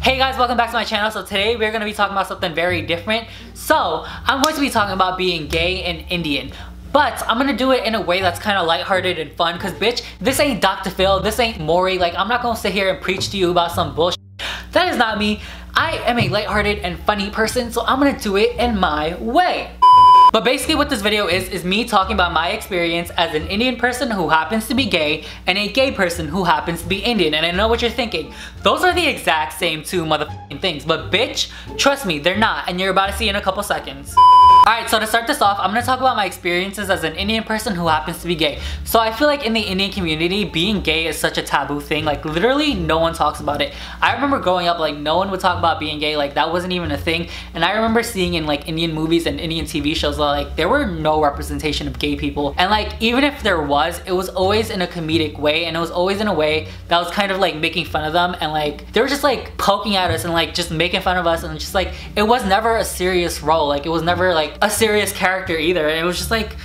Hey guys, welcome back to my channel. So today we're going to be talking about something very different. So I'm going to be talking about being gay and Indian. But I'm gonna do it in a way that's kind of lighthearted and fun, cause bitch, this ain't Dr. Phil, this ain't Maury. Like, I'm not gonna sit here and preach to you about some bullshit. That is not me. I am a lighthearted and funny person, so I'm gonna do it in my way. But basically what this video is me talking about my experience as an Indian person who happens to be gay and a gay person who happens to be Indian. And I know what you're thinking. Those are the exact same two motherfucking things. But bitch, trust me, they're not. And you're about to see in a couple seconds. Alright, so to start this off, I'm going to talk about my experiences as an Indian person who happens to be gay. So I feel like in the Indian community, being gay is such a taboo thing. Like literally no one talks about it. I remember growing up, like no one would talk about being gay. Like that wasn't even a thing. And I remember seeing in like Indian movies and Indian TV shows, like there were no representation of gay people. And like even if there was, it was always in a comedic way. And it was always in a way that was kind of like making fun of them. And like they were just like poking at us and like just making fun of us. And just like it was never a serious role. Like it was never like a serious character either. And it was just like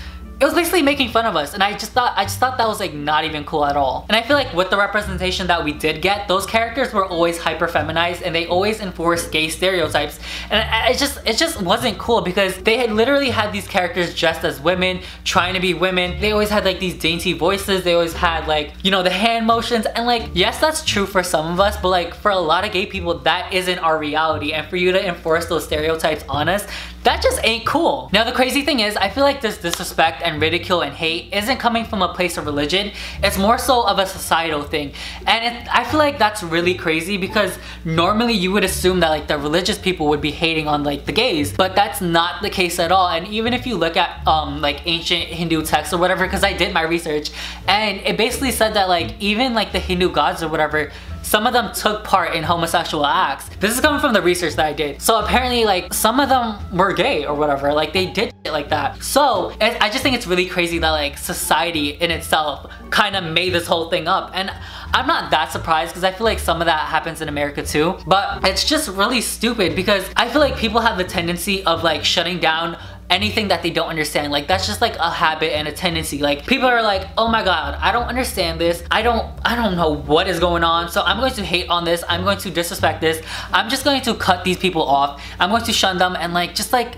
it was basically making fun of us, and I just thought that was like not even cool at all. And I feel like with the representation that we did get, those characters were always hyper feminized and they always enforced gay stereotypes, and it just wasn't cool because they had literally had these characters dressed as women, trying to be women. They always had like these dainty voices, they always had like, you know, the hand motions, and like yes, that's true for some of us, but like for a lot of gay people that isn't our reality, and for you to enforce those stereotypes on us, that just ain't cool. Now the crazy thing is, I feel like this disrespect and ridicule and hate isn't coming from a place of religion. It's more so of a societal thing. And I feel like that's really crazy because normally you would assume that like the religious people would be hating on like the gays, but that's not the case at all. And even if you look at like ancient Hindu texts or whatever, because I did my research, and it basically said that like even like the Hindu gods or whatever, some of them took part in homosexual acts. This is coming from the research that I did. So apparently like some of them were gay or whatever, like they did shit like that. So I just think it's really crazy that like society in itself kind of made this whole thing up. And I'm not that surprised because I feel like some of that happens in America too. But it's just really stupid because I feel like people have the tendency of like shutting down anything that they don't understand. Like that's just like a habit and a tendency. Like people are like, oh my god, I don't understand this, I don't know what is going on, so I'm going to hate on this, I'm going to disrespect this, I'm just going to cut these people off, I'm going to shun them, and like just like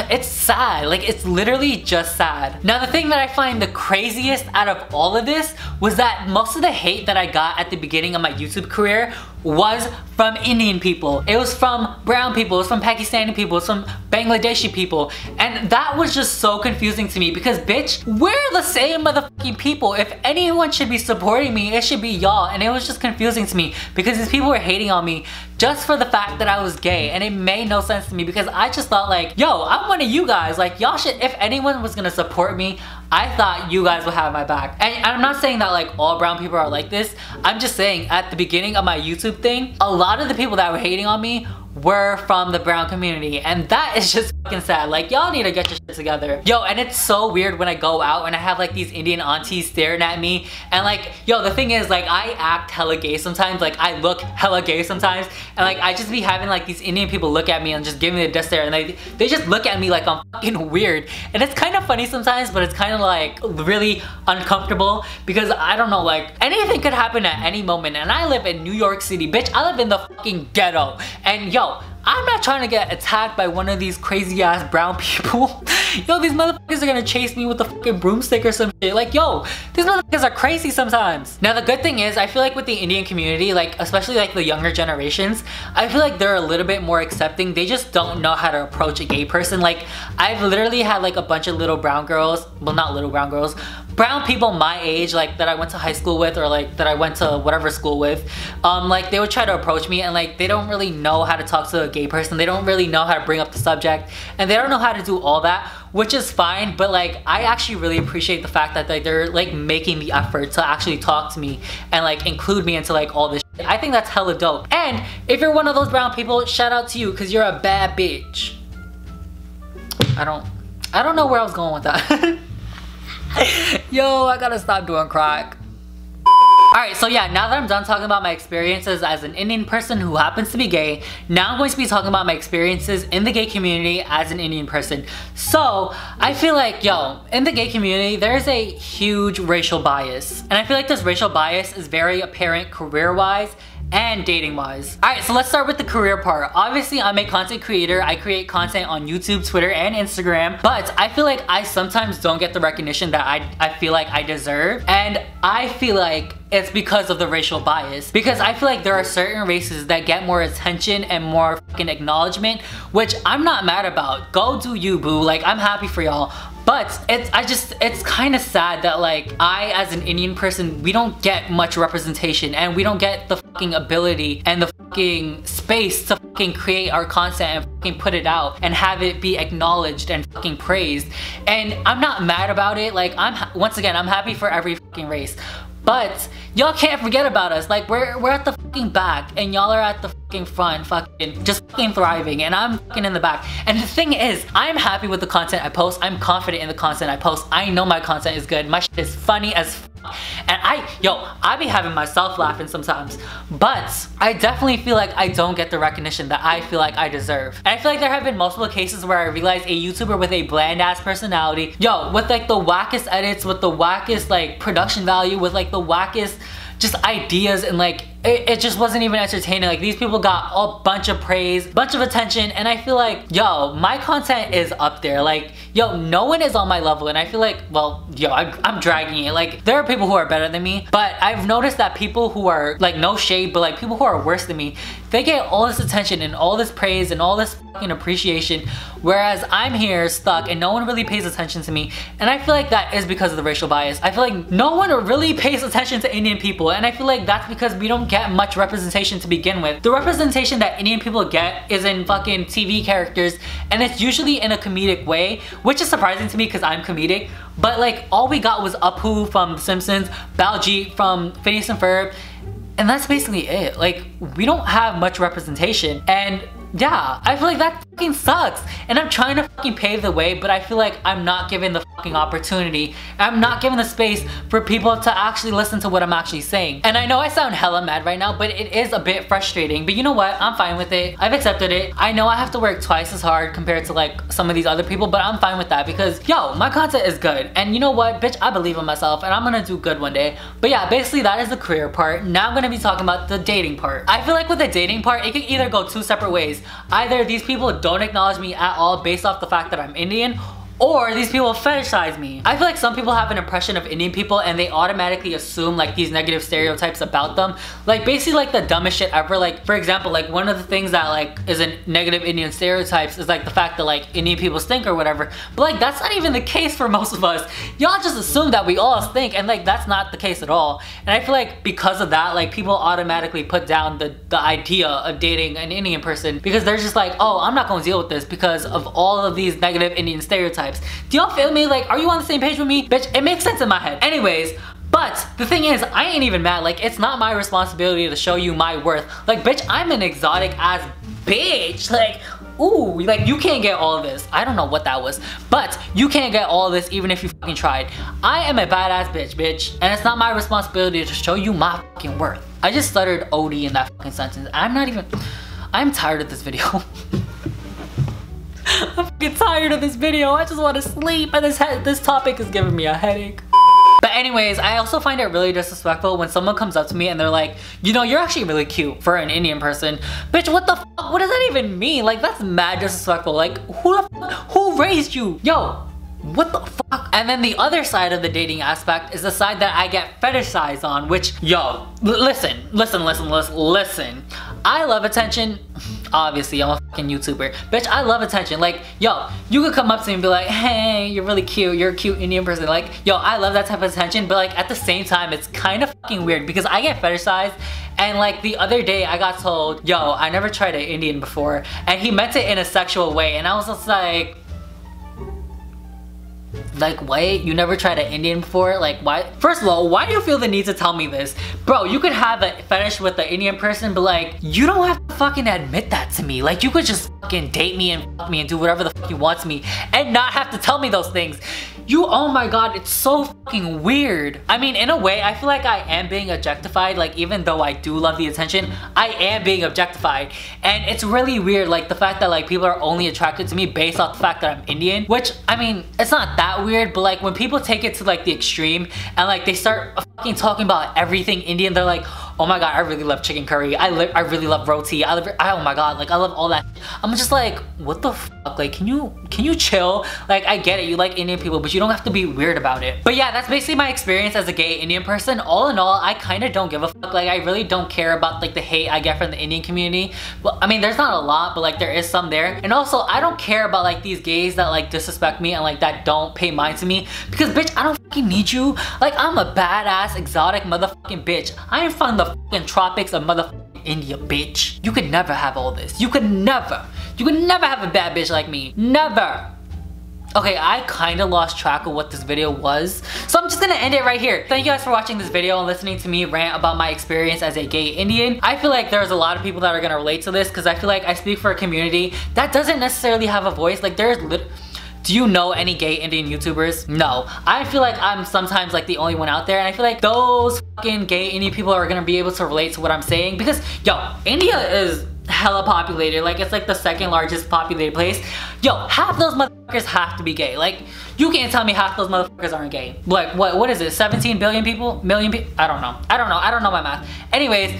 it's sad. Like it's literally just sad. Now the thing that I find the craziest out of all of this was that most of the hate that I got at the beginning of my YouTube career was from Indian people. It was from brown people, it was from Pakistani people, it was from Bangladeshi people. And that was just so confusing to me because bitch, we're the same motherfucking people. If anyone should be supporting me, it should be y'all. And it was just confusing to me because these people were hating on me just for the fact that I was gay, and it made no sense to me because I just thought like, yo, I'm one of you guys. Like y'all should, if anyone was gonna support me, I thought you guys would have my back. And I'm not saying that like all brown people are like this. I'm just saying at the beginning of my YouTube thing, a lot of the people that were hating on me were from the brown community, and that is just fucking sad. Like y'all need to get your shit together. Yo, and it's so weird when I go out and I have like these Indian aunties staring at me, and like, yo, the thing is like I act hella gay sometimes, like I look hella gay sometimes, and like I just be having like these Indian people look at me and just give me the death stare, and they just look at me like I'm fucking weird. And it's kind of funny sometimes, but it's kind of like really uncomfortable because I don't know, like anything could happen at any moment. And I live in New York City, bitch. I live in the fucking ghetto, and yo, I'm not trying to get attacked by one of these crazy ass brown people. Yo, these motherfuckers are gonna chase me with a fucking broomstick or some shit. Like, yo, these motherfuckers are crazy sometimes. Now, the good thing is, I feel like with the Indian community, like, especially like the younger generations, I feel like they're a little bit more accepting. They just don't know how to approach a gay person. Like, I've literally had like a bunch of little brown girls, well, not little brown girls, brown people my age, like that I went to high school with, or like that I went to whatever school with, like they would try to approach me, and like they don't really know how to talk to a gay person. They don't really know how to bring up the subject, and they don't know how to do all that, which is fine. But like I actually really appreciate the fact that like they're like making the effort to actually talk to me and like include me into like all this shit. I think that's hella dope. And if you're one of those brown people, shout out to you because you're a bad bitch. I don't know where I was going with that. Yo, I gotta stop doing crack. Alright, so yeah, now that I'm done talking about my experiences as an Indian person who happens to be gay, now I'm going to be talking about my experiences in the gay community as an Indian person. So, I feel like, yo, in the gay community, there's a huge racial bias. And I feel like this racial bias is very apparent career-wise and dating wise. Alright, so let's start with the career part. Obviously, I'm a content creator. I create content on YouTube, Twitter, and Instagram, but I feel like I sometimes don't get the recognition that I feel like I deserve, and I feel like it's because of the racial bias. Because I feel like there are certain races that get more attention and more fucking acknowledgement, which I'm not mad about. Go do you, boo. Like, I'm happy for y'all. But it's kind of sad that like I as an Indian person, we don't get much representation and we don't get the fucking ability and the fucking space to fucking create our content and fucking put it out and have it be acknowledged and fucking praised. And I'm not mad about it. Like, once again, I'm happy for every fucking race. But y'all can't forget about us. Like, we're at the fucking back and y'all are at the fucking front, fucking just fucking thriving, and I'm fucking in the back. And the thing is, I'm happy with the content I post. I'm confident in the content I post. I know my content is good. My shit is funny as fuck. And I be having myself laughing sometimes. But I definitely feel like I don't get the recognition that I feel like I deserve. And I feel like there have been multiple cases where I realized a YouTuber with a bland ass personality, with like the wackest edits, with the wackest like production value, with like the wackest just ideas, and like it just wasn't even entertaining. Like, these people got a bunch of praise, bunch of attention, and I feel like, my content is up there. Like, no one is on my level, and I feel like, well, I'm dragging it. Like, there are people who are better than me, but I've noticed that people who are, like, no shade, but like people who are worse than me, they get all this attention and all this praise and all this fucking appreciation, whereas I'm here stuck and no one really pays attention to me. And I feel like that is because of the racial bias. I feel like no one really pays attention to Indian people, and I feel like that's because we don't get much representation to begin with. The representation that Indian people get is in fucking TV characters, and it's usually in a comedic way, which is surprising to me because I'm comedic. But like, all we got was Apu from The Simpsons, Baljeet from Phineas and Ferb, and that's basically it. Like, we don't have much representation, and yeah, I feel like that fucking sucks. And I'm trying to fucking pave the way, but I feel like I'm not given the fucking opportunity. I'm not given the space for people to actually listen to what I'm actually saying. And I know I sound hella mad right now, but it is a bit frustrating. But you know what? I'm fine with it. I've accepted it. I know I have to work twice as hard compared to like some of these other people, but I'm fine with that because my content is good. And you know what, bitch, I believe in myself and I'm gonna do good one day. But yeah, basically that is the career part. Now I'm gonna be talking about the dating part. I feel like with the dating part, it can either go two separate ways. Either these people don't acknowledge me at all based off the fact that I'm Indian, or these people fetishize me. I feel like some people have an impression of Indian people and they automatically assume like these negative stereotypes about them. Like basically like the dumbest shit ever. Like for example, like one of the things that like is a negative Indian stereotypes is like the fact that like Indian people stink or whatever. But like that's not even the case for most of us. Y'all just assume that we all stink, and like that's not the case at all. And I feel like because of that, like people automatically put down the idea of dating an Indian person because they're just like, oh, I'm not gonna deal with this because of all of these negative Indian stereotypes. Do y'all feel me? Like, are you on the same page with me? Bitch, it makes sense in my head. Anyways, but the thing is, I ain't even mad. Like, it's not my responsibility to show you my worth. Like, bitch, I'm an exotic ass bitch. Like, ooh, like you can't get all of this. I don't know what that was, but you can't get all of this even if you fucking tried. I am a badass bitch, and it's not my responsibility to show you my fucking worth. I just stuttered OD in that fucking sentence. I'm tired of this video. I'm fucking tired of this video. I just want to sleep, and this topic is giving me a headache. But anyways, I also find it really disrespectful when someone comes up to me and they're like, you're actually really cute for an Indian person. Bitch, what the fuck? What does that even mean? Like, that's mad disrespectful. Like, who raised you? What the fuck? And then the other side of the dating aspect is the side that I get fetishized on, which, listen. I love attention. Obviously, I'm a fucking YouTuber. Bitch, I love attention. Like, you could come up to me and be like, hey, you're really cute. You're a cute Indian person. Like, I love that type of attention. But like, at the same time, it's kind of fucking weird because I get fetishized. And like the other day I got told, I never tried an Indian before. And he meant it in a sexual way. And I was just like, wait, you never tried an Indian before? Like, why? First of all, why do you feel the need to tell me this? Bro, you could have a fetish with the Indian person, but like, you don't have to fucking admit that to me. Like, you could just fucking date me and fuck me and do whatever the fuck you want to me and not have to tell me those things. Oh my god, it's so fucking weird. I mean, in a way, I feel like I am being objectified. Like, even though I do love the attention, I am being objectified. And it's really weird, like the fact that like people are only attracted to me based off the fact that I'm Indian, which, I mean, it's not that weird, but like when people take it to like the extreme and like they start fucking talking about everything Indian, they're like, Oh my god, I really love chicken curry. I really love roti. Oh my god, like I love all that. I'm just like, what the fuck? Like, can you chill? Like, I get it, you like Indian people, but you don't have to be weird about it. But yeah, that's basically my experience as a gay Indian person. All in all, I kind of don't give a fuck. Like, I really don't care about like the hate I get from the Indian community. Well, I mean, there's not a lot, but like there is some there. And also, I don't care about like these gays that like disrespect me and like that don't pay mind to me, because bitch, I don't fucking need you. Like, I'm a badass exotic motherfucking bitch. I am from the fucking tropics of motherfucking India, bitch. You could never have all this. You could never have a bad bitch like me. Never. Okay, I kind of lost track of what this video was, so I'm just gonna end it right here. Thank you guys for watching this video and listening to me rant about my experience as a gay Indian. I feel like there's a lot of people that are gonna relate to this, because I feel like I speak for a community that doesn't necessarily have a voice. Like, do you know any gay Indian YouTubers? No. I feel like I'm sometimes like the only one out there, and I feel like those fucking gay Indian people are gonna be able to relate to what I'm saying, because yo, India is hella populated. Like, it's like the second largest populated place. Yo, half those motherfuckers have to be gay. Like, you can't tell me half those motherfuckers aren't gay. Like, what is it, 17 billion people? Million people? I don't know my math. Anyways,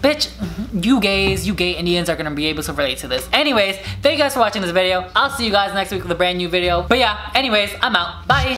bitch, you gays, you gay Indians are gonna be able to relate to this. Anyways, thank you guys for watching this video. I'll see you guys next week with a brand new video. But yeah, anyways, I'm out. Bye.